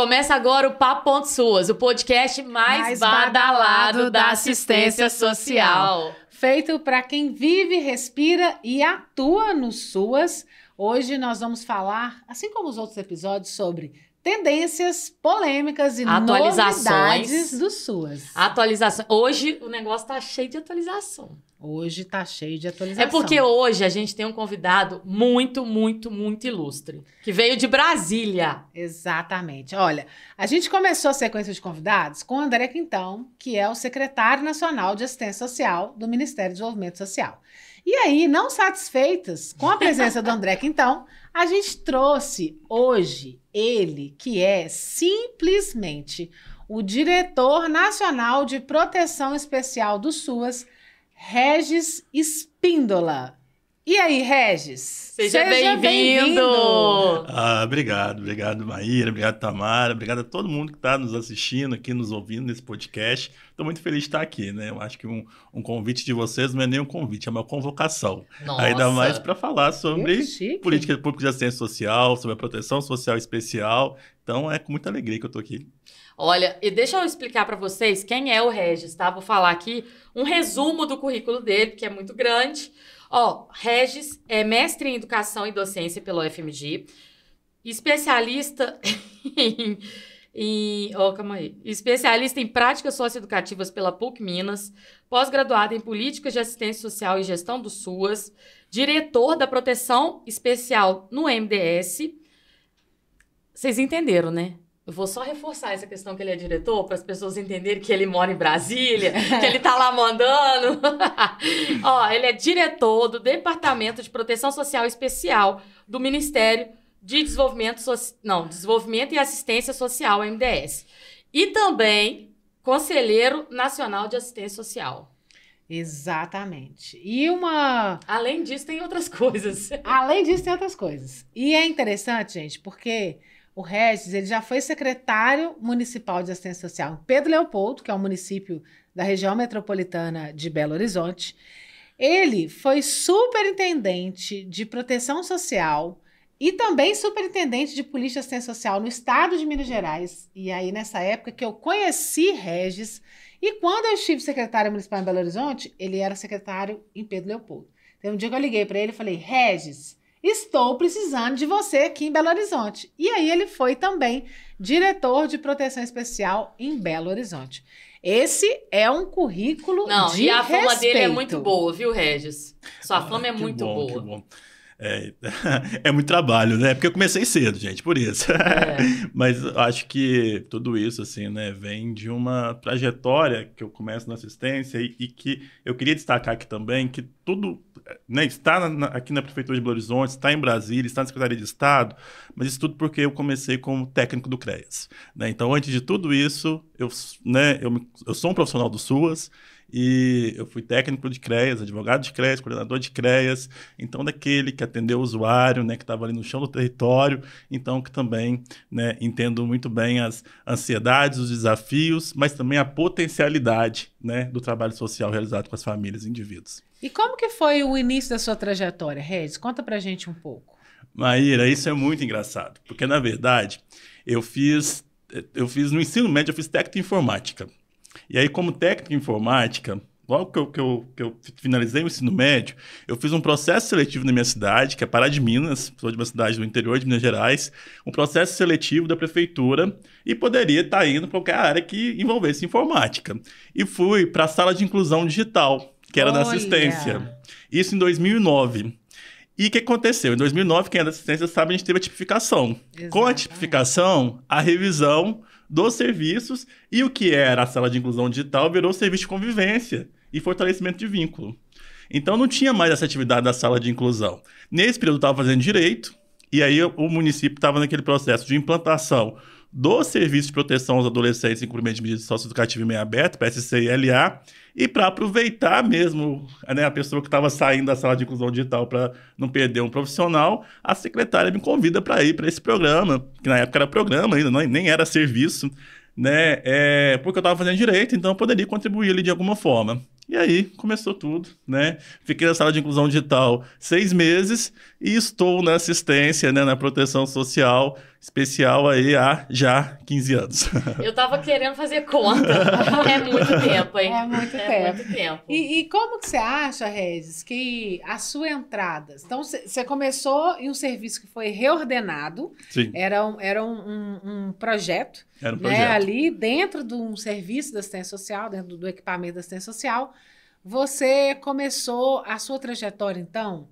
Começa agora o Papo Suas, o podcast mais badalado da assistência social. Feito para quem vive, respira e atua no SUAS. Hoje nós vamos falar, assim como os outros episódios, sobre tendências, polêmicas e novidades do SUAS. Atualização. Hoje o negócio tá cheio de atualização. Hoje tá cheio de atualização. É porque hoje a gente tem um convidado muito ilustre, que veio de Brasília. Exatamente. Olha, a gente começou a sequência de convidados com o André Quintão, que é o secretário nacional de assistência social do Ministério do Desenvolvimento Social. E aí, não satisfeitas com a presença do André Quintão, a gente trouxe hoje ele, que é simplesmente o diretor nacional de proteção especial do SUAS, Regis Espíndola. E aí, Regis? Seja bem-vindo! Obrigado, Maíra, obrigado, Tamara, obrigado a todo mundo que está nos assistindo aqui, nos ouvindo nesse podcast. Estou muito feliz de estar aqui, né? Eu acho que um convite de vocês não é nem um convite, é uma convocação. Nossa. Ainda mais para falar sobre política pública de assistência social, sobre a proteção social especial. Então, é com muita alegria que eu estou aqui. Olha, e deixa eu explicar para vocês quem é o Regis, tá? Vou falar aqui um resumo do currículo dele, que é muito grande. Regis é mestre em Educação e Docência pela UFMG, especialista especialista em Práticas Socioeducativas pela PUC Minas, pós-graduado em Políticas de Assistência Social e Gestão do SUAS, diretor da Proteção Especial no MDS. Vocês entenderam, né? Eu vou só reforçar essa questão que ele é diretor, para as pessoas entenderem que ele mora em Brasília, que ele tá lá mandando. Ele é diretor do Departamento de Proteção Social Especial do Ministério de Desenvolvimento e Assistência Social, MDS. E também conselheiro nacional de assistência social. Exatamente. Além disso, tem outras coisas. E é interessante, gente, porque o Regis, ele já foi secretário municipal de assistência social em Pedro Leopoldo, que é um município da região metropolitana de Belo Horizonte. Ele foi superintendente de proteção social e também superintendente de política de assistência social no estado de Minas Gerais. E aí, nessa época que eu conheci Regis, e quando eu estive secretário municipal em Belo Horizonte, ele era secretário em Pedro Leopoldo. Então, um dia que eu liguei para ele e falei: Regis, estou precisando de você aqui em Belo Horizonte. E aí ele foi também diretor de proteção especial em Belo Horizonte. Esse é um currículo de respeito. E a fama dele é muito boa, viu, Regis? Sua fama é muito boa. Que bom. É muito trabalho, né? Porque eu comecei cedo, gente, por isso. Mas acho que tudo isso, assim, né, vem de uma trajetória que eu começo na assistência e que eu queria destacar aqui também, que tudo, né, está aqui na Prefeitura de Belo Horizonte, está em Brasília, está na Secretaria de Estado, mas isso tudo porque eu comecei como técnico do CREAS, né? Então, antes de tudo isso, eu sou um profissional do SUAS, e eu fui técnico de CREAS, advogado de CREAS, coordenador de CREAS, então daquele que atendeu o usuário, né, que estava ali no chão do território, então que também, né, entendo muito bem as ansiedades, os desafios, mas também a potencialidade, né, do trabalho social realizado com as famílias e indivíduos. E como que foi o início da sua trajetória, Regis? Conta pra gente um pouco. Maíra, isso é muito engraçado, porque na verdade eu fiz no ensino médio, eu fiz técnico em informática. E aí, como técnico em informática, logo que eu finalizei o ensino médio, eu fiz um processo seletivo na minha cidade, que é Pará de Minas, sou de uma cidade do interior de Minas Gerais, um processo seletivo da prefeitura e poderia estar indo para qualquer área que envolvesse informática. E fui para a sala de inclusão digital, que era da assistência. Isso em 2009. E o que aconteceu? Em 2009, quem é da assistência sabe, a gente teve a tipificação. Exatamente. Com a tipificação, a revisão dos serviços e o que era a sala de inclusão digital virou serviço de convivência e fortalecimento de vínculo. Então, não tinha mais essa atividade da sala de inclusão. Nesse período, eu estava fazendo direito e aí o município estava naquele processo de implantação do Serviço de Proteção aos Adolescentes em Cumprimento de Medidas Socioeducativas em Meio Aberto, PSC e LA, e para aproveitar mesmo, né, a pessoa que estava saindo da sala de inclusão digital para não perder um profissional, a secretária me convida para ir para esse programa, que na época era programa ainda, nem era serviço, né, porque eu estava fazendo direito, então eu poderia contribuir ali de alguma forma. E aí começou tudo, né? Fiquei na sala de inclusão digital 6 meses e estou na assistência, né, na proteção social especial aí há já 15 anos. Eu tava querendo fazer conta. É muito tempo, hein? É muito tempo. Muito tempo. E como que você acha, Regis, que a sua entrada... Então, você começou em um serviço que foi reordenado. Sim. Era um projeto. Era um né, projeto. ali dentro de um serviço da assistência social, dentro do equipamento da assistência social. Você começou a sua trajetória, então,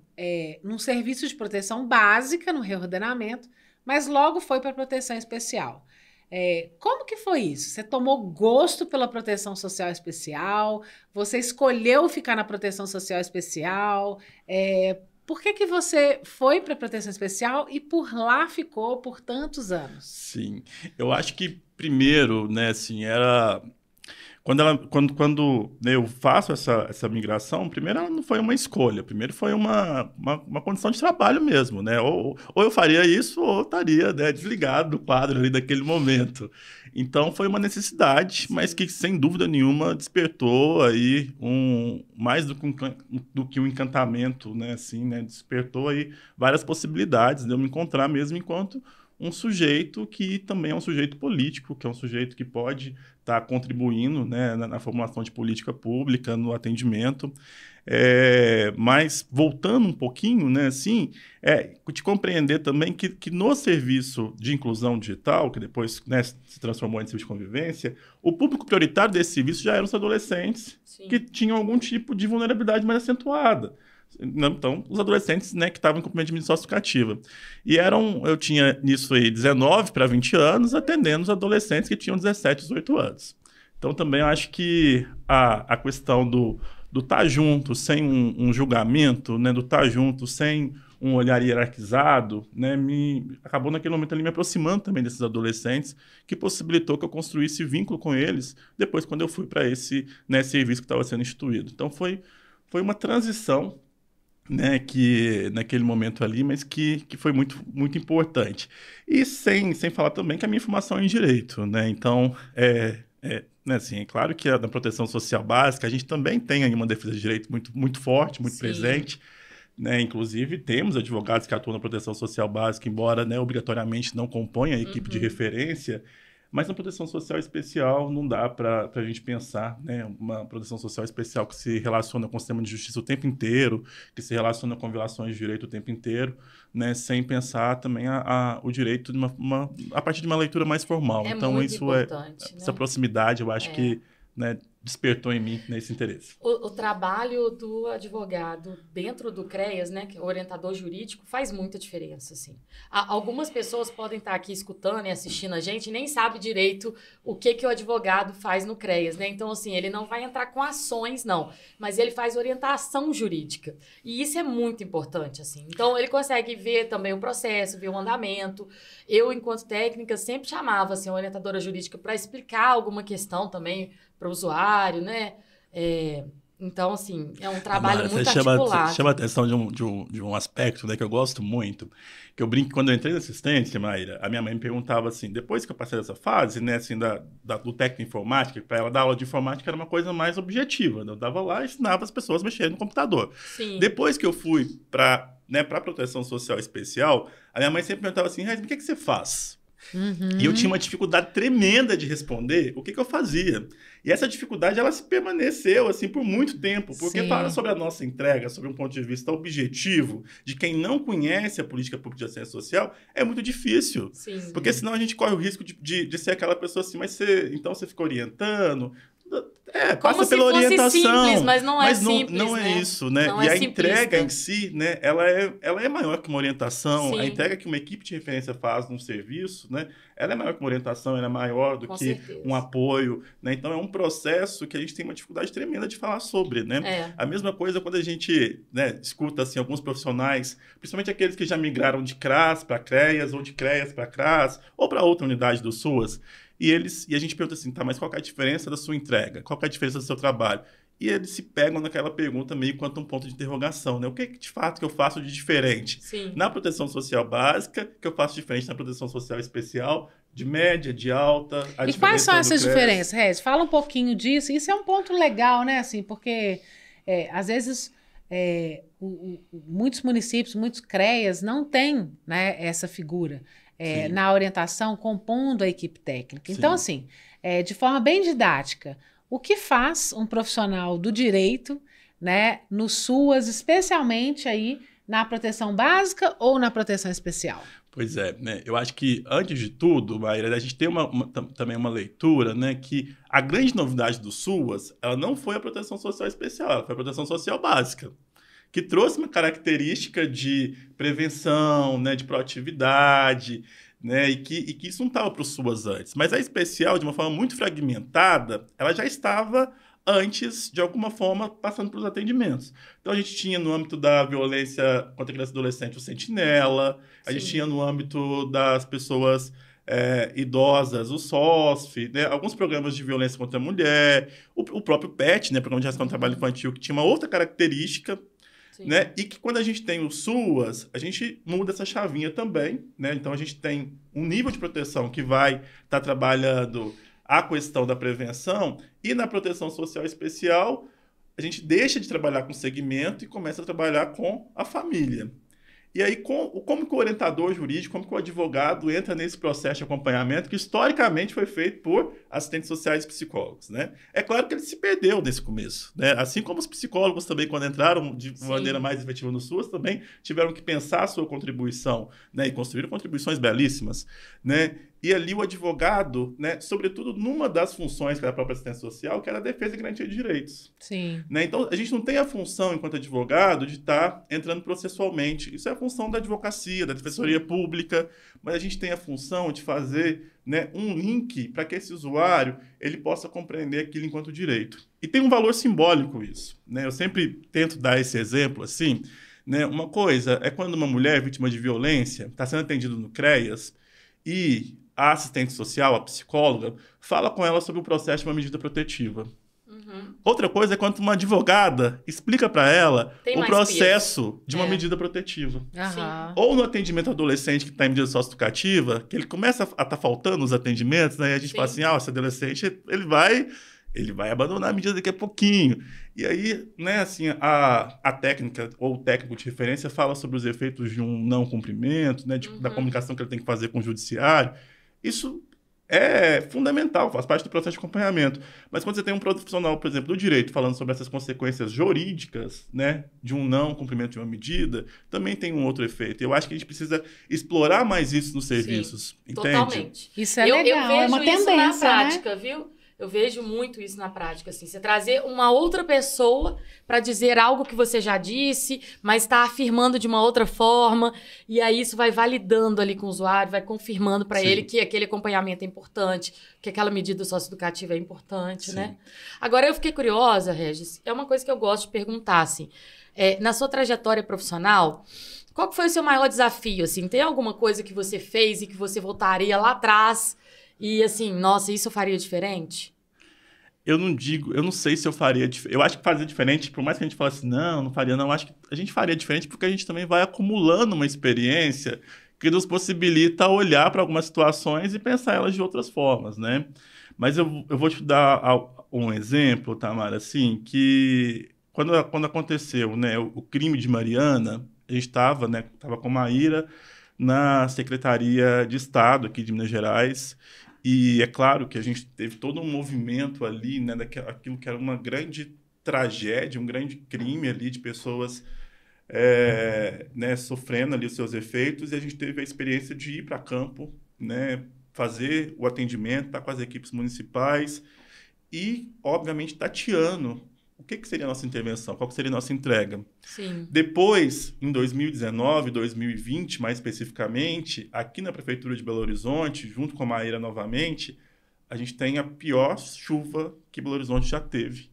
num serviço de proteção básica, no reordenamento, mas logo foi para a proteção especial. Como que foi isso? Você tomou gosto pela proteção social especial? Você escolheu ficar na proteção social especial? Por que você foi para a proteção especial e por lá ficou por tantos anos? Sim, eu acho que primeiro, né, assim, era... Quando né, eu faço essa migração, primeiro ela não foi uma escolha, primeiro foi uma condição de trabalho mesmo, né? Ou eu faria isso ou eu estaria, né, desligado do quadro ali daquele momento. Então foi uma necessidade, mas que sem dúvida nenhuma despertou aí mais do que um encantamento, né? Assim, né? Despertou aí várias possibilidades de eu me encontrar mesmo enquanto um sujeito que também é um sujeito político, que é um sujeito que pode estar contribuindo, né, na formulação de política pública, no atendimento. Mas, voltando um pouquinho, né, assim, de compreender também que no serviço de inclusão digital, que depois, né, se transformou em serviço de convivência, o público prioritário desse serviço já eram os adolescentes Sim. que tinham algum tipo de vulnerabilidade mais acentuada. Então, os adolescentes, né, que estavam em cumprimento de medida socioeducativa. E eu tinha nisso aí 19 para 20 anos, atendendo os adolescentes que tinham 17, 18 anos. Então, também eu acho que a questão do estar junto sem um julgamento, né, do estar junto sem um olhar hierarquizado, né, acabou naquele momento ali me aproximando também desses adolescentes, que possibilitou que eu construísse vínculo com eles depois quando eu fui para esse, né, serviço que estava sendo instituído. Então, foi uma transição, né, que naquele momento ali, mas que foi muito, muito importante. E sem falar também que a minha formação é em direito, né? Então, né, assim, é claro que na proteção social básica a gente também tem aí uma defesa de direito muito, muito forte, muito Sim. presente, né? Inclusive, temos advogados que atuam na proteção social básica, embora, né, obrigatoriamente não componham a equipe de referência. Mas na proteção social especial não dá para a gente pensar, né, uma proteção social especial que se relaciona com o sistema de justiça o tempo inteiro, que se relaciona com violações de direito o tempo inteiro, né, sem pensar também o direito a partir de uma leitura mais formal. Então, muito isso importante, essa né? proximidade, eu acho que, né, despertou em mim nesse interesse. O trabalho do advogado dentro do CREAS, né, que é o orientador jurídico, faz muita diferença, assim. Algumas pessoas podem estar aqui escutando e assistindo a gente e nem sabem direito o que o advogado faz no CREAS, né? Então, assim, ele não vai entrar com ações, não, mas ele faz orientação jurídica. E isso é muito importante, assim. Então, ele consegue ver também o processo, ver o andamento. Eu, enquanto técnica, sempre chamava, assim, a orientadora jurídica para explicar alguma questão também para o usuário, né? Então, assim, é um trabalho Amara, muito você articulado. chama a atenção de um aspecto, né, que eu gosto muito, que eu brinco que quando eu entrei na assistência, Maíra, a minha mãe me perguntava assim, depois que eu passei dessa fase, né, assim, do técnico de informática, para ela dar aula de informática era uma coisa mais objetiva, né? Eu dava lá e ensinava as pessoas a mexerem no computador. Sim. Depois que eu fui para, né, para proteção social especial, a minha mãe sempre perguntava assim, mas o que você faz? E eu tinha uma dificuldade tremenda de responder o que eu fazia. E essa dificuldade, ela se permaneceu, assim, por muito tempo. Porque falar sobre a nossa entrega, sobre um ponto de vista objetivo, de quem não conhece a política pública de assistência social, é muito difícil. Sim. Porque senão a gente corre o risco de ser aquela pessoa assim, mas então você fica orientando... passa pela orientação. Simples, mas não é simples, não é né? isso, né? Não e é a simplista. entrega em si, né? Ela é maior que uma orientação. Sim. A entrega que uma equipe de referência faz num serviço, né? Ela é maior que uma orientação, ela é maior do Com que certeza. um apoio, né? Então é um processo que a gente tem uma dificuldade tremenda de falar sobre, né? A mesma coisa quando a gente, né, escuta assim, alguns profissionais, principalmente aqueles que já migraram de CRAS para CREAS ou de CREAS para CRAS ou para outra unidade do SUAS. E a gente pergunta assim, tá, mas qual que é a diferença da sua entrega? Qual que é a diferença do seu trabalho? E eles se pegam naquela pergunta meio quanto um ponto de interrogação, né? O que de fato que eu faço de diferente? Sim. Na proteção social básica, que eu faço diferente na proteção social especial, de média, de alta... E quais são essas diferenças, Regis? Fala um pouquinho disso. Isso é um ponto legal, né? Assim, porque às vezes muitos municípios, muitos CREAS não têm, né, essa figura. na orientação, compondo a equipe técnica. Então, Sim. assim, de forma bem didática, o que faz um profissional do direito, né, no SUAS, especialmente aí na proteção básica ou na proteção especial? Pois é, né? Eu acho que, antes de tudo, Maíra, a gente tem também uma leitura, né, que a grande novidade do SUAS, ela não foi a proteção social especial, ela foi a proteção social básica, que trouxe uma característica de prevenção, né, de proatividade, né, e que isso não estava para o SUAS antes. Mas a especial, de uma forma muito fragmentada, ela já estava antes, de alguma forma, passando pelos atendimentos. Então, a gente tinha no âmbito da violência contra criança e adolescente o Sentinela, a gente tinha no âmbito das pessoas idosas, o SOSF, né? Alguns programas de violência contra a mulher, o próprio PET, né? Programa de Ação ao Trabalho Infantil, que tinha uma outra característica, né? E que quando a gente tem o SUAS, a gente muda essa chavinha também, né? Então, a gente tem um nível de proteção que vai estar trabalhando a questão da prevenção, e na proteção social especial, a gente deixa de trabalhar com segmento e começa a trabalhar com a família. E aí, como que o orientador jurídico, como que o advogado entra nesse processo de acompanhamento que historicamente foi feito por assistentes sociais e psicólogos, né? É claro que ele se perdeu nesse começo, né? Assim como os psicólogos também, quando entraram de maneira mais efetiva no SUAS, também tiveram que pensar a sua contribuição, né? E construíram contribuições belíssimas, né? E ali o advogado, né, sobretudo numa das funções que era a própria assistência social, que era a defesa e garantia de direitos. Sim. Né? Então, a gente não tem a função, enquanto advogado, de estar entrando processualmente. Isso é a função da advocacia, da defensoria pública, mas a gente tem a função de fazer, né, um link para que esse usuário ele possa compreender aquilo enquanto direito. E tem um valor simbólico isso, né? Eu sempre tento dar esse exemplo assim, né? Uma coisa é quando uma mulher vítima de violência está sendo atendida no CREAS e a assistente social, a psicóloga, fala com ela sobre o processo de uma medida protetiva. Outra coisa é quando uma advogada explica para ela o processo de uma medida protetiva. Ou no atendimento adolescente que está em medida socioeducativa, que ele começa a estar faltando os atendimentos, né? E a gente fala assim, esse adolescente ele vai abandonar a medida daqui a pouquinho. E aí, né, assim, a técnica ou o técnico de referência fala sobre os efeitos de um não cumprimento, né, da comunicação que ele tem que fazer com o judiciário. Isso é fundamental, faz parte do processo de acompanhamento. Mas quando você tem um profissional, por exemplo, do direito, falando sobre essas consequências jurídicas, né, de um não cumprimento de uma medida, também tem um outro efeito. Eu acho que a gente precisa explorar mais isso nos serviços. Entende? Totalmente. Isso é legal, eu vejo é uma isso tendência, na prática, viu? Eu vejo muito isso na prática, assim. Você trazer uma outra pessoa para dizer algo que você já disse, mas está afirmando de uma outra forma, e aí isso vai validando ali com o usuário, vai confirmando para ele que aquele acompanhamento é importante, que aquela medida socioeducativa é importante, né? Agora, eu fiquei curiosa, Regis, é uma coisa que eu gosto de perguntar, assim. Na sua trajetória profissional, qual que foi o seu maior desafio, assim? Tem alguma coisa que você fez e que você voltaria lá atrás e assim, nossa, isso eu faria diferente? Eu não sei se eu faria diferente. Eu acho que fazer diferente, por mais que a gente fale assim, não faria, não. Acho que a gente faria diferente porque a gente também vai acumulando uma experiência que nos possibilita olhar para algumas situações e pensar elas de outras formas, né? Mas eu vou te dar um exemplo, Tamara, assim, que quando aconteceu, né, o crime de Mariana, a gente estava, né, com a Maíra na Secretaria de Estado aqui de Minas Gerais. E é claro que a gente teve todo um movimento ali, né, daquilo que era uma grande tragédia, um grande crime ali de pessoas né, sofrendo ali os seus efeitos, e a gente teve a experiência de ir para campo, né, fazer o atendimento, estar com as equipes municipais e, obviamente, tateando o que seria a nossa intervenção, qual seria a nossa entrega. Sim. Depois, em 2019, 2020, mais especificamente, aqui na Prefeitura de Belo Horizonte, junto com a Maíra novamente, a gente tem a pior chuva que Belo Horizonte já teve,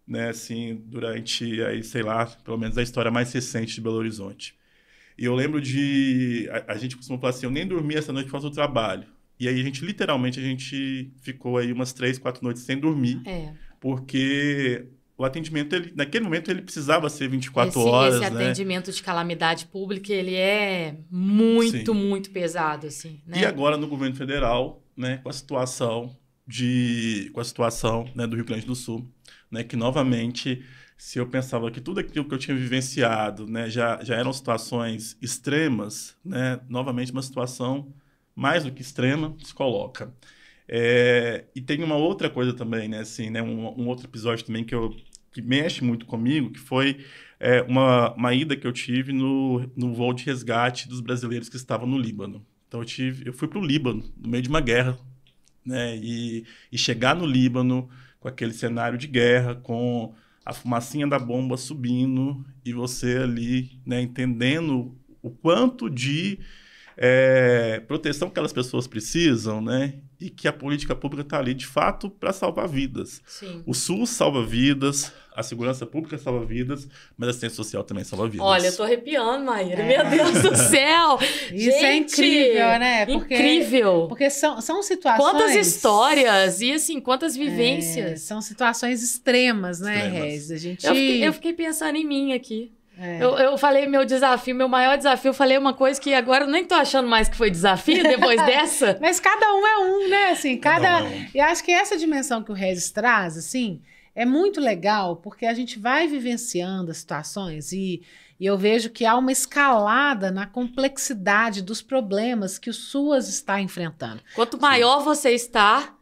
né, assim, durante, aí, sei lá, pelo menos a história mais recente de Belo Horizonte. E eu lembro a gente costuma falar assim, eu nem dormi essa noite por causa do trabalho. E aí, literalmente, a gente ficou aí umas 3, 4 noites sem dormir, porque o atendimento, naquele momento, ele precisava ser 24 horas, esse né? atendimento de calamidade pública, ele é muito, muito pesado, assim, né? E agora, no governo federal, né, com a situação, né, do Rio Grande do Sul, né, que, novamente, se eu pensava que tudo aquilo que eu tinha vivenciado, né, já eram situações extremas, né, novamente uma situação mais do que extrema, se coloca. E tem uma outra coisa também, né? Assim, né? Um outro episódio também que mexe muito comigo, que foi uma ida que eu tive no voo de resgate dos brasileiros que estavam no Líbano. Então eu fui para o Líbano, no meio de uma guerra, né? E chegar no Líbano com aquele cenário de guerra, com a fumacinha da bomba subindo e você ali, né, entendendo o quanto de proteção que aquelas pessoas precisam, né? E que a política pública está ali, de fato, para salvar vidas. Sim. O SUS salva vidas, a segurança pública salva vidas, mas a assistência social também salva vidas. Olha, eu tô arrepiando, Maíra. Meu Deus do céu! Isso Gente, é incrível, né? Incrível! Porque são situações... Quantas histórias e, assim, quantas vivências. São situações extremas, né, Extremas. Regis? Eu fiquei pensando em mim aqui. Eu falei meu maior desafio, eu falei uma coisa que agora eu nem tô achando mais que foi desafio depois dessa. Mas cada um é um, né? Assim, Cada um é um. E acho que essa dimensão que o Regis traz, assim, é muito legal, porque a gente vai vivenciando as situações e eu vejo que há uma escalada na complexidade dos problemas que o SUAS está enfrentando. Quanto maior você está,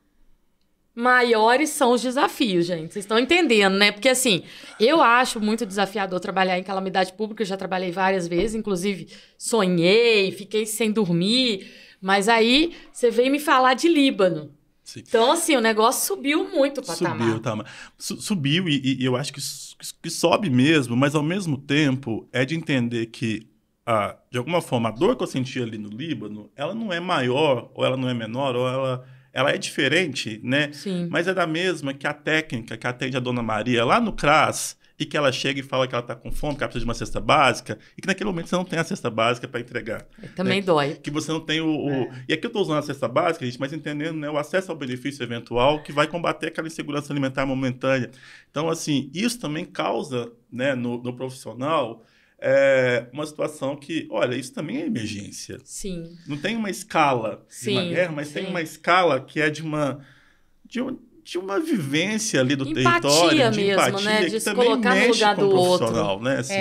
maiores são os desafios, gente. Vocês estão entendendo, né? Porque, assim, eu acho muito desafiador trabalhar em calamidade pública. Eu já trabalhei várias vezes, inclusive sonhei, fiquei sem dormir. Mas aí você veio me falar de Líbano. Sim. Então, assim, o negócio subiu muito o patamar. Subiu e eu acho que sobe mesmo, mas ao mesmo tempo é de entender que, de alguma forma, a dor que eu senti ali no Líbano, ela não é maior, ou ela não é menor, ou ela é diferente, né? Sim. Mas é da mesma que a técnica que atende a Dona Maria lá no CRAS e que ela chega e fala que ela está com fome, que ela precisa de uma cesta básica e que naquele momento você não tem a cesta básica para entregar. Também né? dói. Que você não tem E aqui eu estou usando a cesta básica, gente, mas entendendo, né, o acesso ao benefício eventual que vai combater aquela insegurança alimentar momentânea. Então, assim, isso também causa, né, no profissional uma situação que, olha, isso também é emergência. Sim. Não tem uma escala de uma guerra, mas tem uma escala que é de uma vivência ali do território, de mesmo, empatia, né? que De se também colocar no mexe lugar com o do profissional, outro. né? Assim,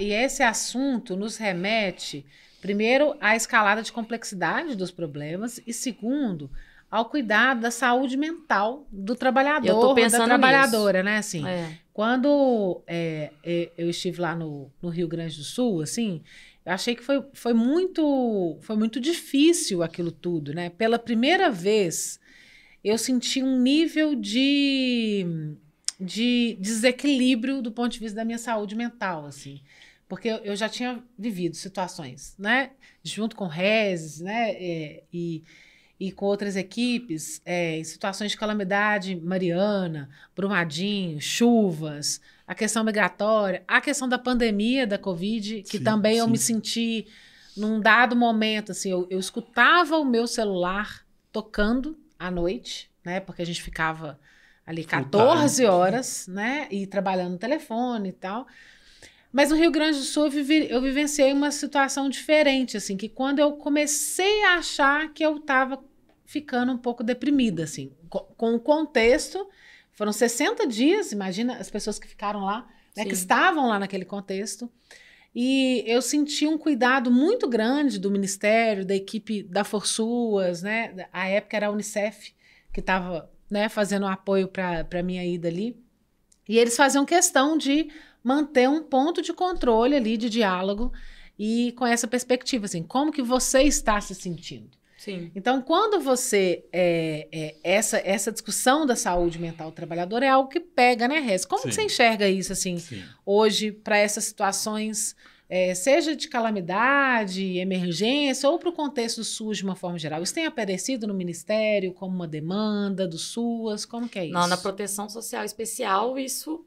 E esse assunto nos remete, primeiro, à escalada de complexidade dos problemas e, segundo, ao cuidado da saúde mental do trabalhador, Eu tô pensando da trabalhadora, né? Assim, quando eu estive lá no Rio Grande do Sul, assim, eu achei que foi muito difícil aquilo tudo, né? Pela primeira vez, eu senti um nível de desequilíbrio do ponto de vista da minha saúde mental, assim. Porque eu já tinha vivido situações, né? Junto com o Regis, né? E com outras equipes, em situações de calamidade, Mariana, Brumadinho, chuvas, a questão migratória, a questão da pandemia da Covid, que também eu me senti, num dado momento, assim, eu escutava o meu celular tocando à noite, né? Porque a gente ficava ali 14 horas, né? E trabalhando no telefone e tal. Mas no Rio Grande do Sul eu vivenciei uma situação diferente, assim, que quando eu comecei a achar que eu estava ficando um pouco deprimida, assim, com o contexto, foram 60 dias, imagina as pessoas que ficaram lá, né, que estavam lá naquele contexto, e eu senti um cuidado muito grande do Ministério, da equipe da Forsuas, né, a época era a Unicef que estava, né, fazendo um apoio para a minha ida ali, e eles faziam questão de manter um ponto de controle ali, de diálogo, e com essa perspectiva, assim, como que você está se sentindo? Sim. Então, quando você... essa discussão da saúde mental do trabalhador é algo que pega, né, Rez? Como que você enxerga isso, assim, hoje, para essas situações, seja de calamidade, emergência, ou para o contexto do SUS de uma forma geral? Isso tem aparecido no Ministério como uma demanda do SUAS? Como que é isso? Não, na proteção social especial, isso...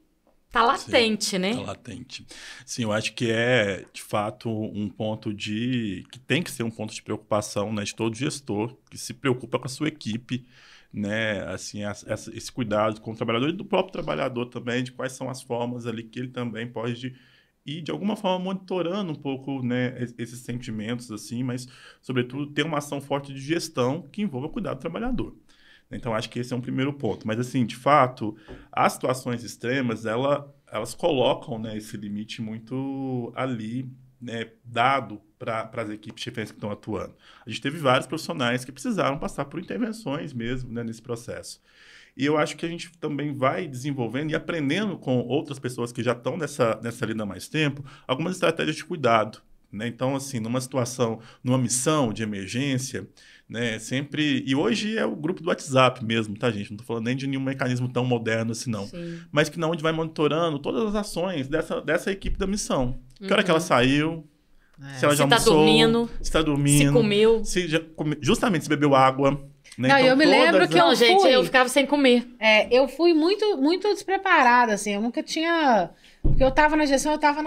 Tá latente, né? Tá latente. Sim, eu acho que é, de fato, um ponto que tem que ser um ponto de preocupação, né, de todo gestor que se preocupa com a sua equipe, né, assim, esse cuidado com o trabalhador e do próprio trabalhador também, de quais são as formas ali que ele também pode ir, de alguma forma, monitorando um pouco, né, esses sentimentos, assim, mas, sobretudo, ter uma ação forte de gestão que envolva cuidar do trabalhador. Então, acho que esse é um primeiro ponto. Mas, assim, de fato, as situações extremas, elas colocam, né, esse limite muito ali né, dado para as equipes chefeiras que estão atuando. A gente teve vários profissionais que precisaram passar por intervenções mesmo, né, nesse processo. E eu acho que a gente também vai desenvolvendo e aprendendo com outras pessoas que já estão nessa lida há mais tempo, algumas estratégias de cuidado, né? Então, assim, numa situação, numa missão de emergência, né, sempre... E hoje é o grupo do WhatsApp mesmo, tá, gente? Não estou falando nem de nenhum mecanismo tão moderno assim, não. Sim. Mas que onde vai monitorando todas as ações dessa equipe da missão. Que hora que ela saiu, se ela já almoçou, se está dormindo, se comeu. Justamente se bebeu água. Né? Não, então, eu me lembro que Não, gente, eu ficava sem comer. Eu fui muito despreparada, assim, eu nunca tinha... Porque eu estava na gestão, eu estava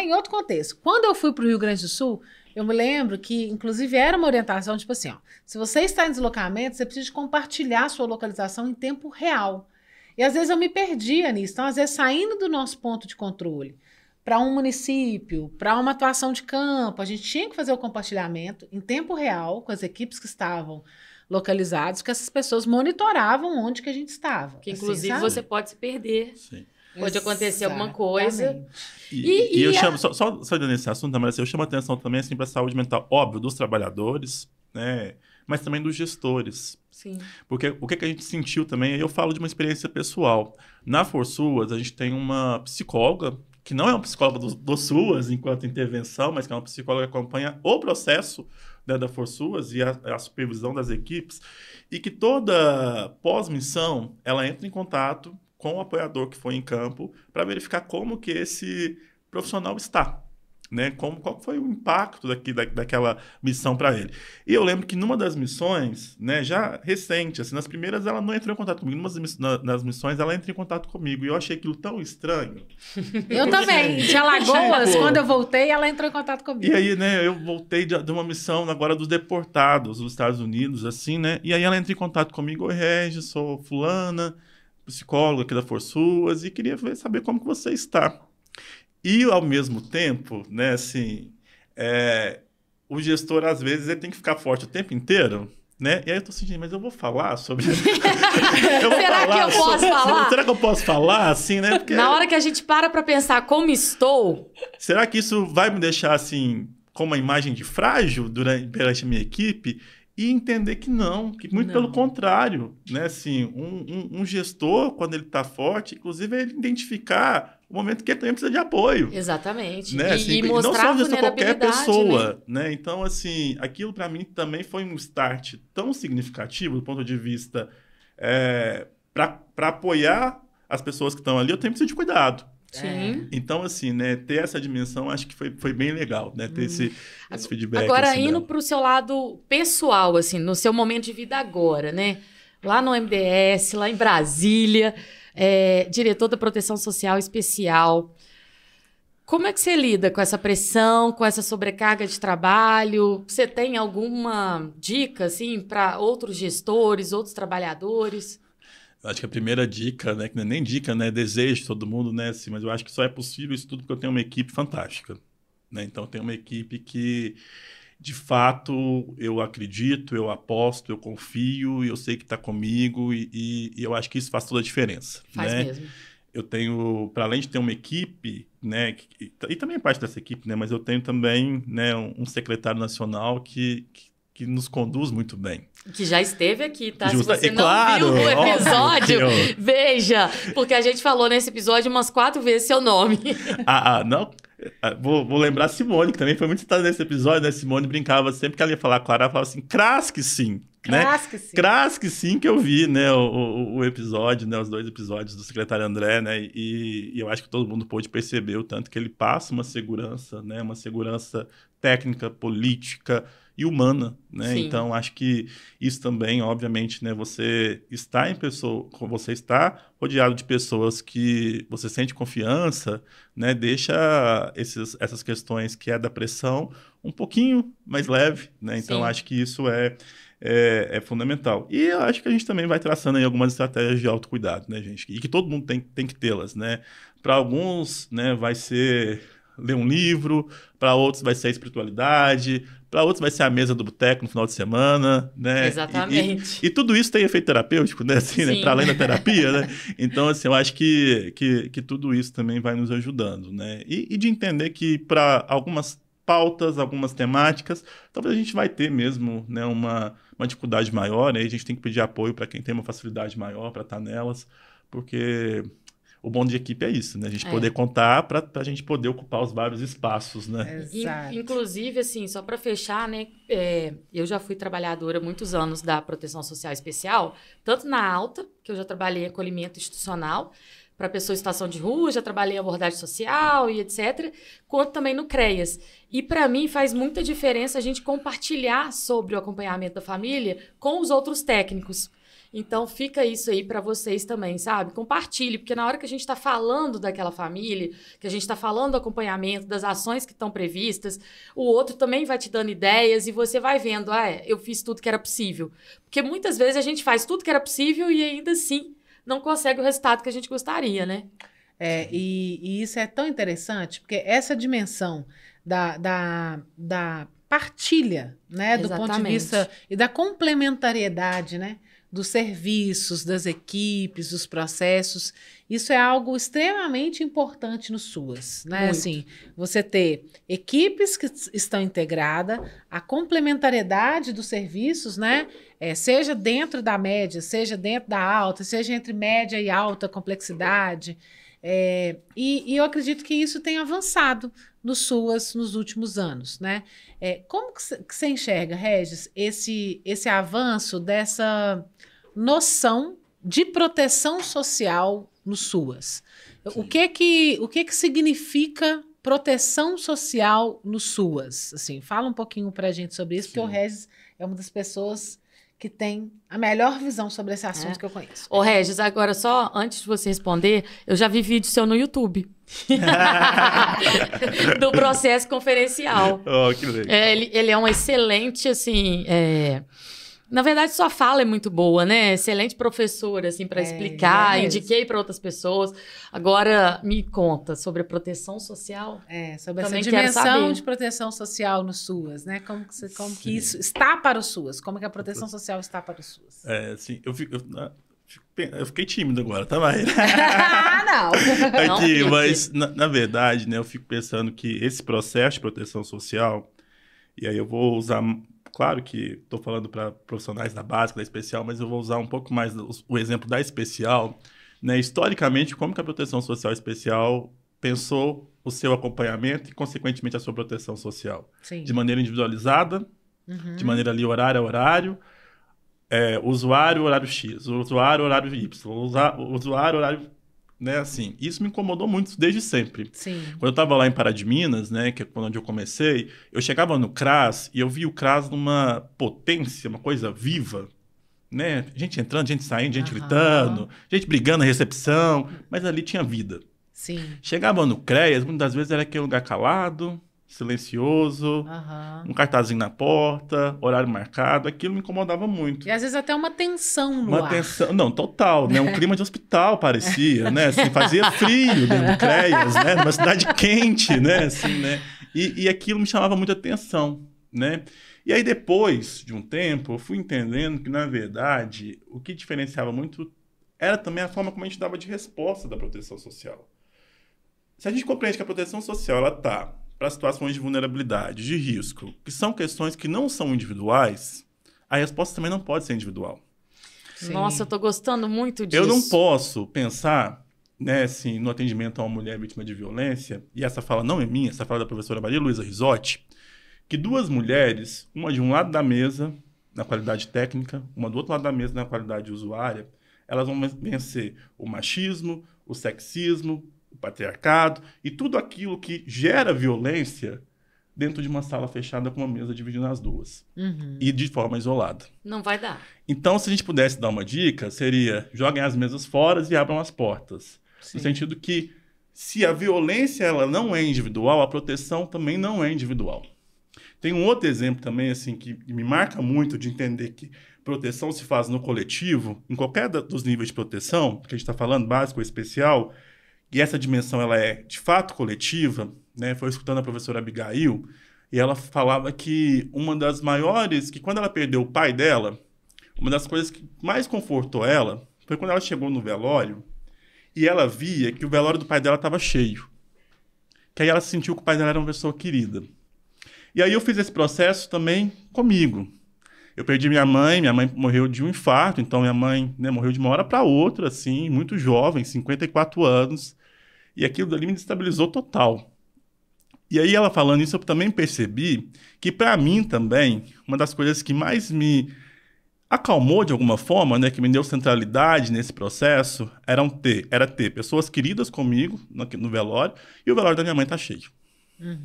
em outro contexto. Quando eu fui para o Rio Grande do Sul, eu me lembro que, inclusive, era uma orientação, tipo assim, ó, se você está em deslocamento, você precisa compartilhar a sua localização em tempo real. E às vezes eu me perdia nisso. Então, às vezes, saindo do nosso ponto de controle para um município, para uma atuação de campo, a gente tinha que fazer o compartilhamento em tempo real com as equipes que estavam localizadas, que essas pessoas monitoravam onde que a gente estava. Que, inclusive, assim, você pode se perder. Sim. Pode acontecer alguma coisa. E eu chamo, só ainda nesse assunto, mas eu chamo a atenção também assim, para a saúde mental, óbvio, dos trabalhadores, né, mas também dos gestores. Sim. Porque o que a gente sentiu também, eu falo de uma experiência pessoal. Na ForSuas, a gente tem uma psicóloga, que não é uma psicóloga do SUAS enquanto intervenção, mas que é uma psicóloga que acompanha o processo, né, da ForSuas e a supervisão das equipes, e que toda pós-missão, ela entra em contato com o apoiador que foi em campo para verificar como que esse profissional está, né? Qual foi o impacto daquela missão para ele. E eu lembro que numa das missões, né, já recente, assim, nas primeiras ela não entrou em contato comigo, nas missões ela entra em contato comigo, e eu achei aquilo tão estranho. Eu também, de Alagoas, quando eu voltei, ela entrou em contato comigo. E aí, né, eu voltei de uma missão agora dos deportados dos Estados Unidos, assim, né, e aí ela entra em contato comigo, oi, Regis, sou fulana, psicóloga aqui da ForSuas, e queria saber como que você está. E, ao mesmo tempo, né, assim, o gestor, às vezes, ele tem que ficar forte o tempo inteiro, né? E aí eu tô sentindo, mas eu vou falar sobre... Será que eu posso falar? Será que eu posso falar, assim, né? Porque... Na hora que a gente para pensar como estou... Será que isso vai me deixar, assim, com uma imagem de frágil perante a minha equipe? E entender que não, que muito pelo contrário, né? Assim, um gestor, quando ele está forte, inclusive, é ele identificar o momento que ele também precisa de apoio. Exatamente. Né? Assim, E mostrar não só qualquer pessoa, né? Então, assim, aquilo para mim também foi um start tão significativo do ponto de vista para apoiar as pessoas que estão ali, eu tenho que ter de cuidado. Sim. Então, assim, né, ter essa dimensão, acho que foi bem legal, né, ter esse feedback. Agora, assim, indo para o seu lado pessoal, assim, no seu momento de vida agora, né? Lá no MDS, lá em Brasília, diretor da Proteção Social Especial. Como é que você lida com essa pressão, com essa sobrecarga de trabalho? Você tem alguma dica, assim, para outros gestores, outros trabalhadores? Acho que a primeira dica, né, que não é nem dica, né, desejo de todo mundo, né, assim, mas eu acho que só é possível isso tudo porque eu tenho uma equipe fantástica, né, então eu tenho uma equipe que, de fato, eu acredito, eu aposto, eu confio, eu sei que está comigo e eu acho que isso faz toda a diferença. Faz né? mesmo. Eu tenho, para além de ter uma equipe, né, e também parte dessa equipe, né, mas eu tenho também, né, um secretário nacional que nos conduz muito bem. Que já esteve aqui, tá? Justa, se você não claro, viu o episódio, óbvio. veja. Porque a gente falou nesse episódio umas 4 vezes seu nome. Não. Vou lembrar a Simone, que também foi muito citada nesse episódio, né? Simone brincava sempre que ela ia falar com a Clara, ela falava assim, crás que sim. Crás que sim, que eu vi, né? O episódio, né? Os 2 episódios do secretário André, né? E eu acho que todo mundo pôde perceber o tanto que ele passa uma segurança, né? Uma segurança técnica, política e humana, né? Sim. Então, acho que isso também, obviamente, né? Você está rodeado de pessoas que você sente confiança, né? Deixa essas questões que é da pressão um pouquinho mais leve, né? Então, acho que isso é fundamental. E eu acho que a gente também vai traçando aí algumas estratégias de autocuidado, né, gente? E que todo mundo tem que tê-las, né? Para alguns, né, vai ser ler um livro, para outros vai ser a espiritualidade, para outros vai ser a mesa do boteco no final de semana, né? Exatamente. E tudo isso tem efeito terapêutico, né? Assim, né? Para além da terapia, né? Então, assim, eu acho que tudo isso também vai nos ajudando, né? E de entender que para algumas pautas, algumas temáticas, talvez a gente vai ter mesmo, né, uma dificuldade maior, né? E a gente tem que pedir apoio para quem tem uma facilidade maior para estar nelas, porque o bom de equipe é isso, né? A gente poder contar para a gente poder ocupar os vários espaços, né? Exato. Inclusive, assim, só para fechar, né? Eu já fui trabalhadora há muitos anos da Proteção Social Especial, tanto na alta, que eu já trabalhei em acolhimento institucional, para pessoa em situação de rua, já trabalhei em abordagem social e etc., quanto também no CREAS. E para mim faz muita diferença a gente compartilhar sobre o acompanhamento da família com os outros técnicos. Então fica isso aí para vocês também, sabe? Compartilhe, porque na hora que a gente está falando daquela família, que a gente está falando do acompanhamento, das ações que estão previstas, o outro também vai te dando ideias e você vai vendo, eu fiz tudo que era possível. Porque muitas vezes a gente faz tudo que era possível e ainda assim não consegue o resultado que a gente gostaria, né? E isso é tão interessante, porque essa dimensão da partilha, né, do ponto de vista e da complementariedade, né, dos serviços, das equipes, dos processos, isso é algo extremamente importante no SUAS, né? Muito. Assim, você ter equipes que estão integradas, a complementariedade dos serviços, né? Seja dentro da média, seja dentro da alta, seja entre média e alta complexidade. E eu acredito que isso tem avançado no SUAS nos últimos anos, né? Como que você enxerga, Regis, esse avanço dessa noção de proteção social no SUAS? Sim. O que significa proteção social no SUAS? Assim, fala um pouquinho para a gente sobre isso, Sim. Porque o Regis é uma das pessoas que tem a melhor visão sobre esse assunto que eu conheço. Ô, Regis, agora só antes de você responder, eu já vi vídeo seu no YouTube. Do processo conferencial. Oh, que legal. Ele é um excelente, assim... Na verdade, sua fala é muito boa, né? Excelente professora, assim, para explicar. Indiquei para outras pessoas. Agora, me conta sobre a proteção social. Sobre essa dimensão de proteção social no SUAS, né? Como que isso está para o SUAS? Como que a proteção social está para o SUAS? Sim, eu fiquei tímido agora, tá mais? Não! Aqui, mas, na verdade, né, eu fico pensando que esse processo de proteção social, e aí eu vou usar... Claro que estou falando para profissionais da básica, da especial, mas eu vou usar um pouco mais o exemplo da especial. Né? Historicamente, como que a proteção social especial pensou o seu acompanhamento e, consequentemente, a sua proteção social? Sim. De maneira individualizada, de maneira ali horário a horário, usuário, horário X, usuário, horário Y, usuário, horário... Né, assim, isso me incomodou muito desde sempre. Sim. Quando eu estava lá em Paradinas, né, que é onde eu comecei, eu chegava no CRAS e eu via o CRAS numa potência, uma coisa viva, né? Gente entrando, gente saindo, gente gritando, gente brigando na recepção, mas ali tinha vida. Sim. Chegava no CREAS, muitas vezes era aquele lugar calado, silencioso, um cartazinho na porta, horário marcado, aquilo me incomodava muito. E às vezes até uma tensão no ar. Não, total, né? Um clima de hospital parecia, né? Assim, fazia frio dentro do CREAS, né? Numa cidade quente, né? Assim, né? E aquilo me chamava muita atenção, né? E aí depois de um tempo, eu fui entendendo que, na verdade, o que diferenciava muito era também a forma como a gente dava de resposta da proteção social. Se a gente compreende que a proteção social, ela está para situações de vulnerabilidade, de risco, que são questões que não são individuais, a resposta também não pode ser individual. Sim. Nossa, eu tô gostando muito disso. Eu não posso pensar, né, assim, no atendimento a uma mulher vítima de violência, e essa fala não é minha, essa fala é da professora Maria Luísa Risotti, que duas mulheres, uma de um lado da mesa, na qualidade técnica, uma do outro lado da mesa, na qualidade usuária, elas vão vencer o machismo, o sexismo, o patriarcado e tudo aquilo que gera violência dentro de uma sala fechada com uma mesa dividindo as duas. E de forma isolada. Não vai dar. Então, se a gente pudesse dar uma dica, seria joguem as mesas fora e abram as portas. Sim. No sentido que, se a violência ela não é individual, a proteção também não é individual. Tem um outro exemplo também, assim, que me marca muito de entender que proteção se faz no coletivo, em qualquer dos níveis de proteção, que a gente está falando, básico ou especial, e essa dimensão ela é, de fato, coletiva, né, foi escutando a professora Abigail, e ela falava que uma das maiores, que quando ela perdeu o pai dela, uma das coisas que mais confortou ela foi quando ela chegou no velório e ela via que o velório do pai dela estava cheio. Que aí ela sentiu que o pai dela era uma pessoa querida. E aí eu fiz esse processo também comigo. Eu perdi minha mãe morreu de um infarto, então minha mãe, né, morreu de uma hora para outra, assim, muito jovem, 54 anos, e aquilo dali me destabilizou total. E aí ela falando isso, eu também percebi que para mim também, uma das coisas que mais me acalmou de alguma forma, né, que me deu centralidade nesse processo, era ter pessoas queridas comigo no velório, e o velório da minha mãe tá cheio. Uhum.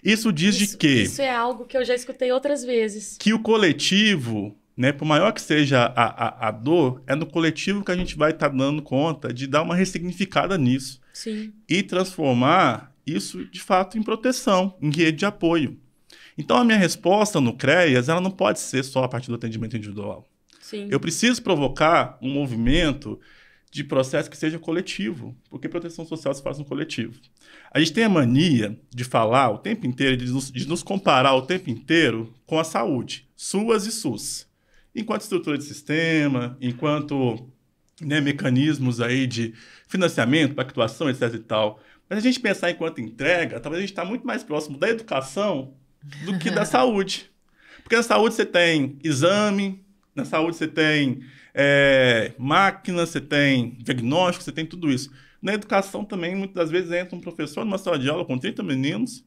Isso diz de que... Isso é algo que eu já escutei outras vezes. Que o coletivo, né, por maior que seja a dor, é no coletivo que a gente vai estar dando conta de dar uma ressignificada nisso. Sim. E transformar isso, de fato, em proteção, em rede de apoio. Então, a minha resposta no CREAS, ela não pode ser só a partir do atendimento individual. Sim. Eu preciso provocar um movimento de processo que seja coletivo, porque proteção social se faz no coletivo. A gente tem a mania de falar o tempo inteiro, de nos comparar o tempo inteiro com a saúde, SUAS e SUS. Enquanto estrutura de sistema, enquanto, né, mecanismos aí de financiamento, pactuação, etc. e tal. Mas a gente pensar enquanto entrega, talvez a gente está muito mais próximo da educação do que da saúde. Porque na saúde você tem exame, na saúde você tem máquina, você tem diagnóstico, você tem tudo isso. Na educação também, muitas das vezes, entra um professor numa sala de aula com 30 meninos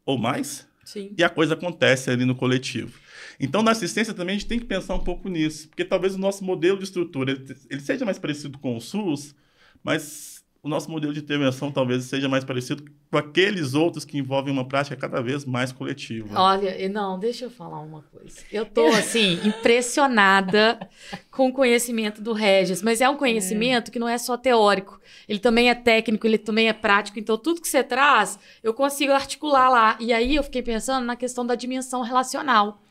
ou mais, Sim. e a coisa acontece ali no coletivo. Então, na assistência também a gente tem que pensar um pouco nisso, porque talvez o nosso modelo de estrutura ele seja mais parecido com o SUS, mas o nosso modelo de intervenção talvez seja mais parecido com aqueles outros que envolvem uma prática cada vez mais coletiva. Olha, não, deixa eu falar uma coisa. Eu tô, assim, impressionada com o conhecimento do Regis, mas é um conhecimento que não é só teórico. Ele também é técnico, ele também é prático. Então, tudo que você traz, eu consigo articular lá. E aí, eu fiquei pensando na questão da dimensão relacional.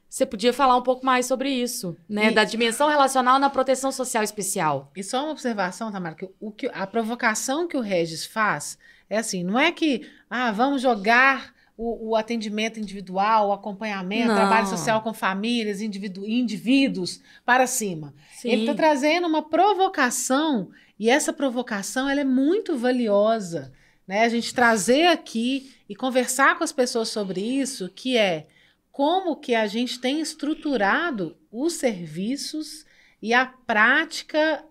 Você podia falar um pouco mais sobre isso, né? Da dimensão relacional na proteção social especial. E só uma observação, Tamara, que a provocação que o Regis faz é assim, não é que vamos jogar o atendimento individual, o acompanhamento, trabalho social com famílias, indivíduos para cima. Sim. Ele está trazendo uma provocação, e essa provocação ela é muito valiosa, né? A gente trazer aqui e conversar com as pessoas sobre isso, que é como que a gente tem estruturado os serviços e a prática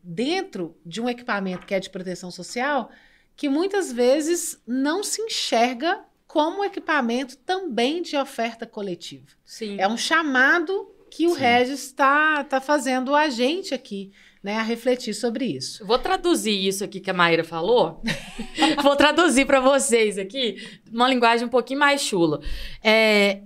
dentro de um equipamento que é de proteção social, que muitas vezes não se enxerga como equipamento também de oferta coletiva. Sim. É um chamado que o Regis está fazendo a gente aqui, né, a refletir sobre isso. Vou traduzir isso aqui que a Maíra falou. Vou traduzir para vocês aqui, uma linguagem um pouquinho mais chula.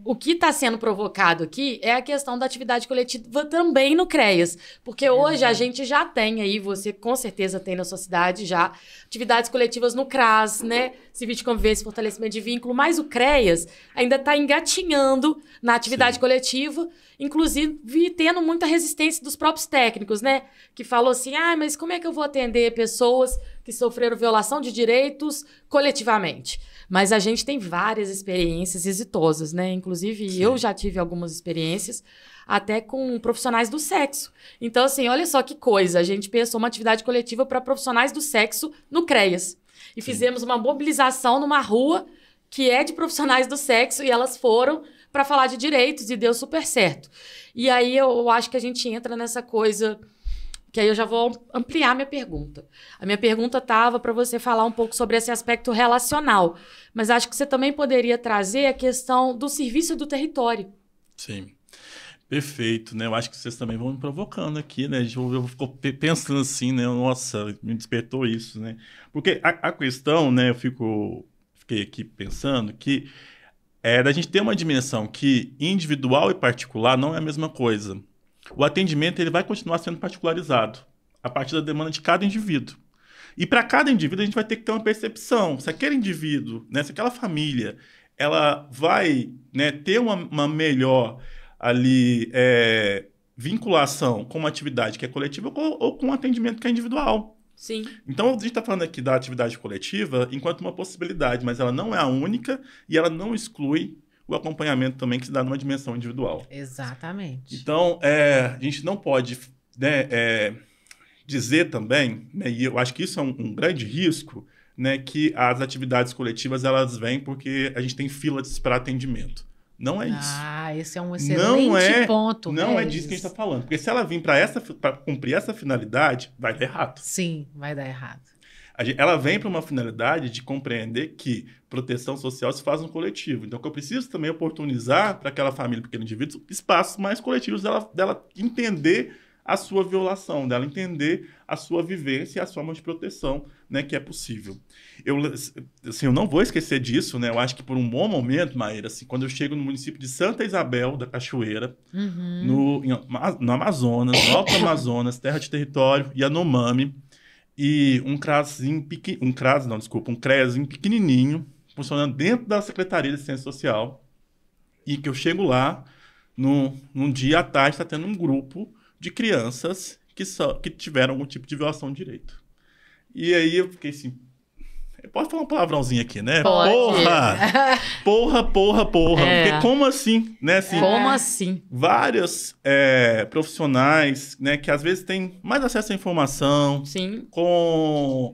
O que está sendo provocado aqui é a questão da atividade coletiva também no CREAS. Porque hoje a gente já tem aí, você com certeza tem na sua cidade já, atividades coletivas no CRAS, né? Serviço de convivência e fortalecimento de vínculo, mas o CREAS ainda está engatinhando na atividade coletiva, inclusive tendo muita resistência dos próprios técnicos, né? Que falou assim, mas como é que eu vou atender pessoas que sofreram violação de direitos coletivamente? Mas a gente tem várias experiências exitosas, né? Inclusive, eu já tive algumas experiências até com profissionais do sexo. Então, assim, olha só que coisa. A gente pensou uma atividade coletiva para profissionais do sexo no CREAS. E fizemos uma mobilização numa rua que é de profissionais do sexo e elas foram para falar de direitos e deu super certo. E aí eu acho que a gente entra nessa coisa... que aí eu já vou ampliar minha pergunta. A minha pergunta estava para você falar um pouco sobre esse aspecto relacional, mas acho que você também poderia trazer a questão do serviço do território. Sim, perfeito, né? Eu acho que vocês também vão me provocando aqui, né? Eu fico pensando assim, né? Nossa, me despertou isso, né? Porque a questão, né? Fiquei aqui pensando que da gente ter uma dimensão que individual e particular não é a mesma coisa. O atendimento ele vai continuar sendo particularizado a partir da demanda de cada indivíduo. E para cada indivíduo a gente vai ter que ter uma percepção. Se aquele indivíduo, né, se aquela família, ela vai, né, ter uma melhor ali, vinculação com uma atividade que é coletiva ou com um atendimento que é individual. Sim. Então, a gente está falando aqui da atividade coletiva enquanto uma possibilidade, mas ela não é a única e ela não exclui o acompanhamento também que se dá numa dimensão individual. Exatamente. Então, a gente não pode, né, dizer também, né, e eu acho que isso é um grande risco, né, que as atividades coletivas elas vêm porque a gente tem fila de esperar atendimento. Não é isso. Ah, esse é um excelente ponto. Não é disso que a gente está falando. Porque se ela vir para cumprir essa finalidade, vai dar errado. Sim, vai dar errado. Ela vem para uma finalidade de compreender que proteção social se faz no coletivo. Então, que eu preciso também oportunizar para aquela família, para aquele indivíduo, espaços mais coletivos dela entender a sua violação, dela entender a sua vivência e as formas de proteção, né, que é possível. Eu não vou esquecer disso, né? Eu acho que por um bom momento, Maíra, assim, quando eu chego no município de Santa Isabel da Cachoeira, no Amazonas, no Alto Amazonas, terra de território, Yanomami, e um CRASzinho pequenininho, funcionando dentro da Secretaria de Assistência Social, e que eu chego lá, num dia à tarde, está tendo um grupo de crianças que tiveram algum tipo de violação de direito. E aí eu fiquei assim... Pode falar um palavrãozinho aqui, né? Pode. Porra! Porque como assim? Né? Assim, como assim? Vários profissionais, né, que às vezes têm mais acesso à informação, Sim.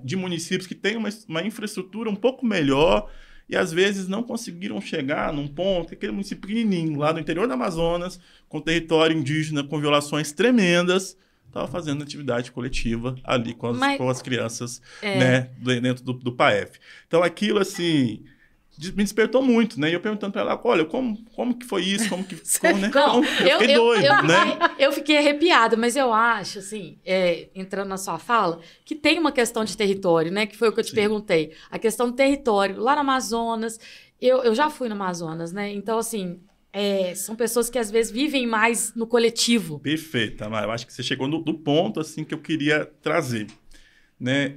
de municípios que têm uma infraestrutura um pouco melhor e às vezes não conseguiram chegar num ponto, aquele município pequenininho, lá no interior do Amazonas, com território indígena, com violações tremendas, estava fazendo atividade coletiva ali com as crianças, né, dentro do PAEF. Então, aquilo, assim, me despertou muito, né? E eu perguntando para ela, olha, como que foi isso? Como que ficou, né? Não, eu fiquei doido, né? Eu fiquei arrepiada, mas eu acho, assim, entrando na sua fala, que tem uma questão de território, né? Que foi o que eu te perguntei. A questão do território. Lá no Amazonas, eu já fui no Amazonas, né? Então, assim... são pessoas que às vezes vivem mais no coletivo. Perfeito, Tamara. Eu acho que você chegou no ponto assim, que eu queria trazer. Né?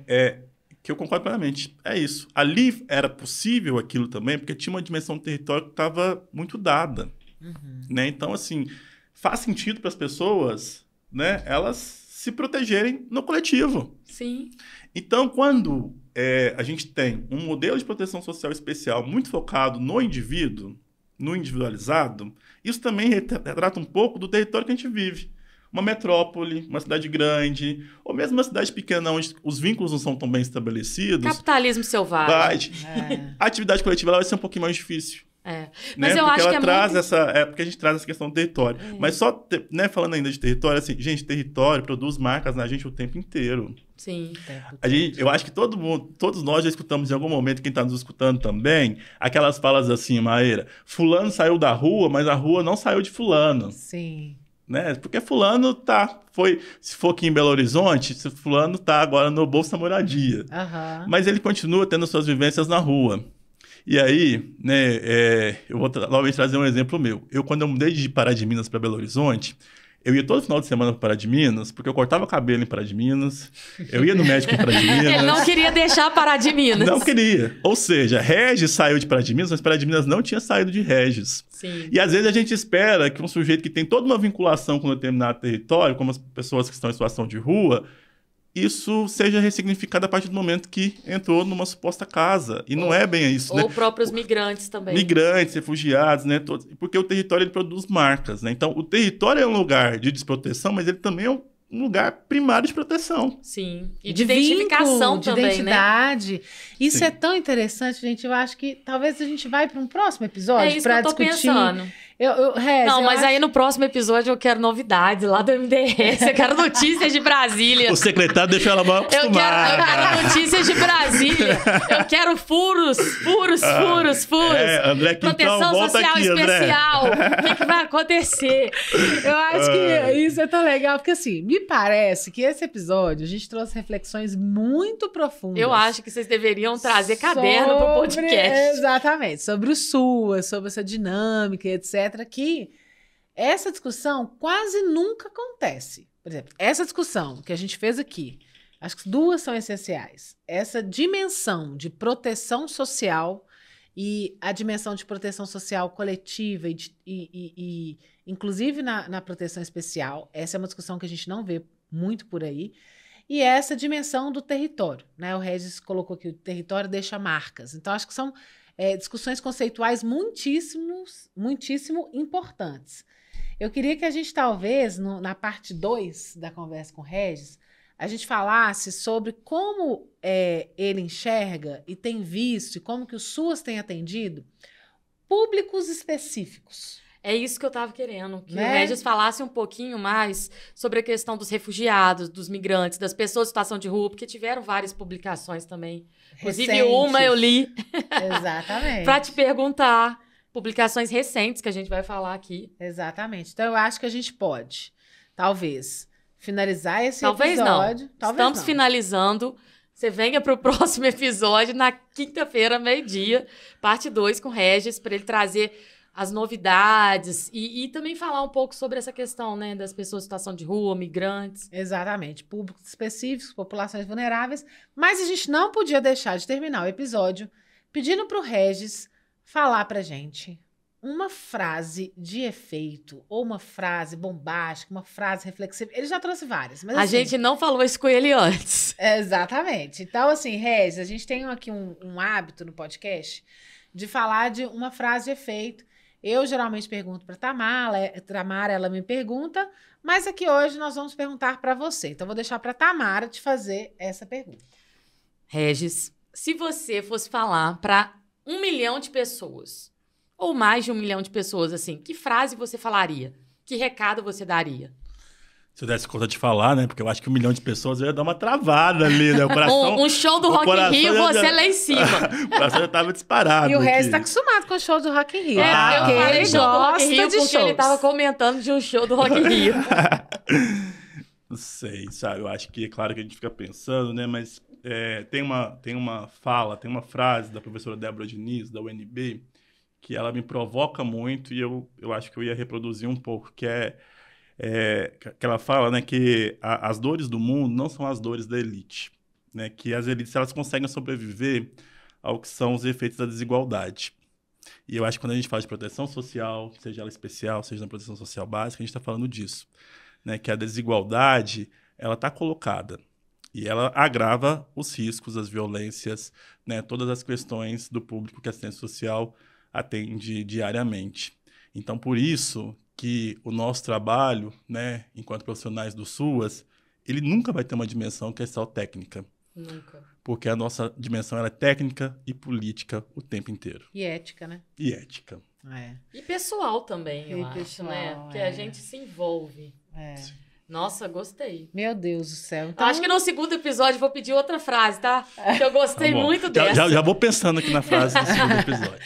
Que eu concordo plenamente. É isso. Ali era possível aquilo também, porque tinha uma dimensão do território que estava muito dada. Né? Então, assim, faz sentido para as pessoas, né, elas se protegerem no coletivo. Sim. Então, quando a gente tem um modelo de proteção social especial muito focado no indivíduo, no individualizado, isso também retrata um pouco do território que a gente vive. Uma metrópole, uma cidade grande, ou mesmo uma cidade pequena, onde os vínculos não são tão bem estabelecidos. Capitalismo selvagem. A atividade coletiva ela vai ser um pouquinho mais difícil. Mas né? eu porque acho ela que traz muito... porque a gente traz essa questão do território. Mas só, né, falando ainda de território, assim, gente, território produz marcas na gente o tempo inteiro. Sim. Eu acho que todos nós já escutamos em algum momento, quem está nos escutando também, aquelas falas assim, Maíra, fulano saiu da rua, mas a rua não saiu de fulano. Sim. Né? Porque fulano se for aqui em Belo Horizonte, fulano tá agora no Bolsa Moradia. Mas ele continua tendo suas vivências na rua. E aí, né, eu vou novamente trazer um exemplo meu. Quando eu mudei de Pará de Minas para Belo Horizonte, eu ia todo final de semana para Pará de Minas, porque eu cortava cabelo em Pará de Minas, eu ia no médico em Pará de Minas. Ele não queria deixar Pará de Minas. Não queria. Ou seja, Regis saiu de Pará de Minas, mas Pará de Minas não tinha saído de Regis. Sim. E às vezes a gente espera que um sujeito que tem toda uma vinculação com um determinado território, como as pessoas que estão em situação de rua, isso seja ressignificado a partir do momento que entrou numa suposta casa. E não é bem isso, né? Ou próprios migrantes também. Migrantes, refugiados, né? Porque o território ele produz marcas, né? Então, o território é um lugar de desproteção, mas ele também é um lugar primário de proteção. Sim. E de identificação de também, identidade. né? Isso é tão interessante, gente. Eu acho que talvez a gente vai para um próximo episódio. É isso que eu tô pensando. Mas aí no próximo episódio eu quero novidades lá do MDS. Eu quero notícias de Brasília. O secretário deixou ela mal acostumada. Eu quero notícias de Brasília. Eu quero furos. André Quintão, proteção volta social aqui, especial. O que vai acontecer? Eu acho que isso é tão legal, porque assim, me parece que esse episódio a gente trouxe reflexões muito profundas. Eu acho que vocês deveriam trazer caderno pro podcast. Exatamente, sobre o SUAS, sobre essa dinâmica, etc. Que essa discussão quase nunca acontece. Por exemplo, essa discussão que a gente fez aqui, acho que duas são essenciais. Essa dimensão de proteção social e a dimensão de proteção social coletiva e inclusive na proteção especial. Essa é uma discussão que a gente não vê muito por aí. e essa dimensão do território, né? O Regis colocou que o território deixa marcas. Então, acho que são discussões conceituais muitíssimo importantes. Eu queria que a gente, talvez, na parte 2 da conversa com o Regis, a gente falasse sobre como ele enxerga e tem visto, e como que o SUAS tem atendido públicos específicos. É isso que eu estava querendo, que Né? o Regis falasse um pouquinho mais sobre a questão dos refugiados, dos migrantes, das pessoas em situação de rua, porque tiveram várias publicações também. Inclusive, Recentes. uma eu li Exatamente. para te perguntar. Publicações recentes que a gente vai falar aqui. Exatamente. Então, eu acho que a gente pode, talvez, finalizar esse Talvez episódio. não. Talvez Estamos não. finalizando. Você venha para o próximo episódio, na quinta-feira, meio-dia, parte 2 com o Regis, para ele trazer as novidades e também falar um pouco sobre essa questão, né, das pessoas em situação de rua, migrantes. Exatamente. Públicos específicos, populações vulneráveis. Mas a gente não podia deixar de terminar o episódio pedindo para o Regis falar pra gente uma frase de efeito, ou uma frase bombástica, uma frase reflexiva. Ele já trouxe várias, mas A assim, gente não falou isso com ele antes. Exatamente. Então, assim, Regis, a gente tem aqui um hábito no podcast de falar de uma frase de efeito. Eu geralmente pergunto para Tamara, ela me pergunta, mas aqui hoje nós vamos perguntar para você. Então, vou deixar para Tamara te fazer essa pergunta. Regis, se você fosse falar para 1 milhão de pessoas, ou mais de 1 milhão de pessoas, assim, que frase você falaria? Que recado você daria? Se eu desse conta de falar, né? Porque eu acho que 1 milhão de pessoas eu ia dar uma travada ali, né? O coração, Um show do o Rock in coração Rio, já- você lá em cima. o coração já tava disparado. E o Regis aqui. tá acostumado com o show do Rock in Rio. É, Ah, eu porque falei ele show do Rock in gosta Rio de porque ele shows. tava comentando de um show do Rock in Rio. Não sei, sabe? Eu acho que é claro que a gente fica pensando, né? Mas tem uma frase da professora Débora Diniz, da UNB, que ela me provoca muito e eu acho que eu ia reproduzir um pouco, que que ela fala, né, que as dores do mundo não são as dores da elite, né? Que as elites elas conseguem sobreviver ao que são os efeitos da desigualdade. E eu acho que quando a gente fala de proteção social, seja ela especial, seja na proteção social básica, a gente está falando disso, né? Que a desigualdade ela está colocada e ela agrava os riscos, as violências, né? Todas as questões do público que a assistência social atende diariamente. Então, por isso que o nosso trabalho, né, enquanto profissionais do SUAS, ele nunca vai ter uma dimensão que é só técnica. Nunca. Porque a nossa dimensão ela é técnica e política o tempo inteiro. E ética, né? E ética. E pessoal também, eu E acho, pessoal, né? Porque a gente se envolve. Nossa, gostei. Meu Deus do céu. Então, Acho que no segundo episódio eu vou pedir outra frase, tá? Que eu gostei Tá bom. muito dessa. Já vou pensando aqui na frase do segundo episódio.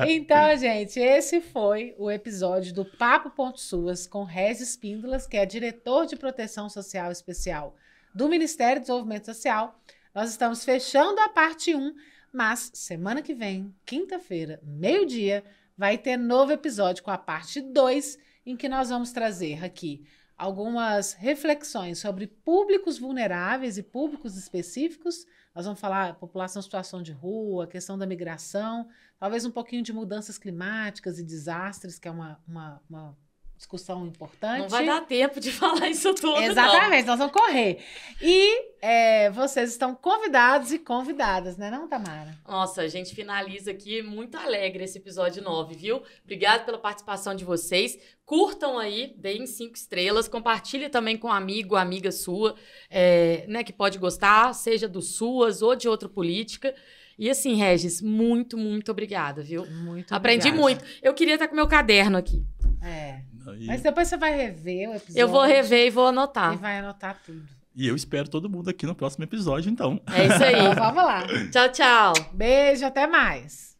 Então, gente, esse foi o episódio do Papo.SUAS com Regis Píndolas, que é diretor de Proteção Social Especial do Ministério do Desenvolvimento Social. Nós estamos fechando a parte 1, mas semana que vem, quinta-feira, meio-dia, vai ter novo episódio com a parte 2, em que nós vamos trazer aqui algumas reflexões sobre públicos vulneráveis e públicos específicos. Nós vamos falar população em situação de rua, questão da migração, talvez um pouquinho de mudanças climáticas e desastres, que é uma discussão importante. Não vai dar tempo de falar isso tudo, Exatamente, nós vamos correr. E vocês estão convidados e convidadas, né não, Tamara? Nossa, a gente finaliza aqui muito alegre esse episódio 9, viu? Obrigada pela participação de vocês. Curtam aí, deem 5 estrelas, compartilhe também com um amigo, amiga sua, né, que pode gostar, seja do SUAS ou de outra política. E assim, Regis, muito, muito obrigada, viu? Muito Aprendi obrigada. muito. Eu queria estar com meu caderno aqui. Mas depois você vai rever o episódio. Eu vou rever e vou anotar. E vai anotar tudo. E eu espero todo mundo aqui no próximo episódio, então. É isso aí. Então, vamos lá. Tchau, tchau. Beijo, até mais.